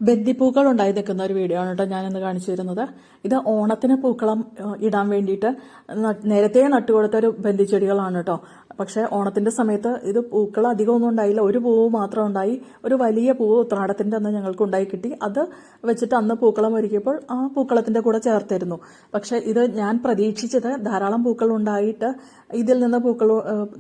ബന്ദിപ്പൂക്കൾ ഉണ്ടായി നിൽക്കുന്ന ഒരു വീഡിയോ ആണ് കേട്ടോ ഞാനിന്ന് കാണിച്ചു തരുന്നത്. ഇത് ഓണത്തിന് പൂക്കളം ഇടാൻ വേണ്ടിയിട്ട് നേരത്തെ നട്ടുകൊടുത്ത ഒരു ബന്ദിച്ചെടികളാണ് കേട്ടോ. പക്ഷെ ഓണത്തിന്റെ സമയത്ത് ഇത് പൂക്കൾ അധികമൊന്നും ഉണ്ടായില്ല, ഒരു പൂവ് മാത്രം ഉണ്ടായി. ഒരു വലിയ പൂവ് ഉത്രാടത്തിന്റെ അന്ന് ഞങ്ങൾക്ക് ഉണ്ടായി കിട്ടി. അത് വെച്ചിട്ട് അന്ന് പൂക്കളം ഒരുക്കിയപ്പോൾ ആ പൂക്കളത്തിന്റെ കൂടെ ചേർത്തിരുന്നു. പക്ഷെ ഇത് ഞാൻ പ്രതീക്ഷിച്ചത് ധാരാളം പൂക്കൾ ഉണ്ടായിട്ട് ഇതിൽ നിന്ന് പൂക്കൾ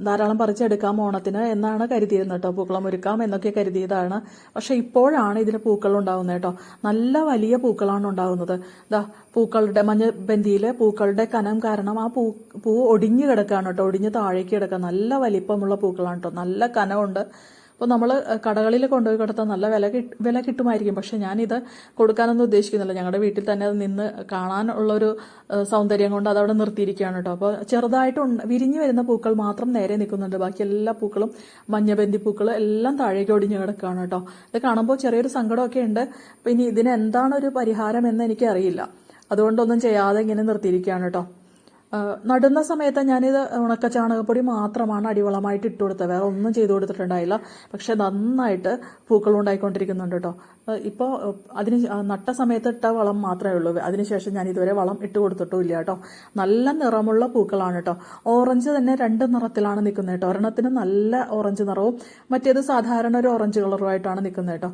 ധാരാളം പറിച്ചെടുക്കാം ഓണത്തിന് എന്നാണ് കരുതിയിരുന്നത് കേട്ടോ. പൂക്കളം ഒരുക്കാം എന്നൊക്കെ കരുതിയതാണ്. പക്ഷെ ഇപ്പോഴാണ് ഇതിന് പൂക്കൾ ഉണ്ടാവുന്നത് കേട്ടോ. നല്ല വലിയ പൂക്കളാണ് ഉണ്ടാകുന്നത്. പൂക്കളുടെ മഞ്ഞ ബന്ദിയിലെ പൂക്കളുടെ കനം കാരണം ആ പൂ ഒടിഞ്ഞു കിടക്കുകയാണ് കേട്ടോ. ഒടിഞ്ഞ് താഴേക്ക് കിടക്കുക. നല്ല വലിപ്പമുള്ള പൂക്കളാണ് കേട്ടോ. നല്ല കനമുണ്ട്. അപ്പോൾ നമ്മൾ കടകളിൽ കൊണ്ടുപോയി കൊടുത്താൽ നല്ല വില കിട്ടുമായിരിക്കും. പക്ഷെ ഞാനിത് കൊടുക്കാനൊന്നും ഉദ്ദേശിക്കുന്നില്ല. ഞങ്ങളുടെ വീട്ടിൽ തന്നെ അത് നിന്ന് കാണാനുള്ളൊരു സൗന്ദര്യം കൊണ്ട് അതവിടെ നിർത്തിയിരിക്കുകയാണ് കേട്ടോ. അപ്പോൾ ചെറുതായിട്ട് വിരിഞ്ഞു വരുന്ന പൂക്കൾ മാത്രം നേരെ നിൽക്കുന്നുണ്ട്. ബാക്കി എല്ലാ പൂക്കളും മഞ്ഞബന്ദി പൂക്കൾ എല്ലാം താഴേക്ക് ഒടിഞ്ഞു കിടക്കുകയാണ് കേട്ടോ. ഇത് കാണുമ്പോൾ ചെറിയൊരു സങ്കടമൊക്കെ ഉണ്ട്. അപ്പോൾ ഇനി ഇതിന് എന്താണ് ഒരു പരിഹാരം എന്ന് എനിക്കറിയില്ല. അതുകൊണ്ടൊന്നും ചെയ്യാതെ ഇങ്ങനെ നിർത്തിയിരിക്കുകയാണ് കേട്ടോ. നടുന്ന സമയത്ത് ഞാനിത് ഉണക്ക ചാണകപ്പൊടി മാത്രമാണ് അടിവളമായിട്ട് ഇട്ട് കൊടുത്തത്. വേറെ ഒന്നും ചെയ്തു കൊടുത്തിട്ടുണ്ടായില്ല. പക്ഷെ നന്നായിട്ട് പൂക്കൾ ഉണ്ടായിക്കൊണ്ടിരിക്കുന്നുണ്ട് കേട്ടോ. ഇപ്പോൾ അതിന് നട്ട സമയത്ത് ഇട്ട വളം മാത്രമേ ഉള്ളൂ. അതിനുശേഷം ഞാൻ ഇതുവരെ വളം ഇട്ട് കൊടുത്തിട്ടും ഇല്ല കേട്ടോ. നല്ല നിറമുള്ള പൂക്കളാണ് കേട്ടോ. ഓറഞ്ച് തന്നെ 2 നിറത്തിലാണ് നിൽക്കുന്നത് കേട്ടോ. ഒരെണ്ണത്തിന് നല്ല ഓറഞ്ച് നിറവും മറ്റേത് സാധാരണ ഒരു ഓറഞ്ച് കളറുമായിട്ടാണ് നിൽക്കുന്നത് കേട്ടോ.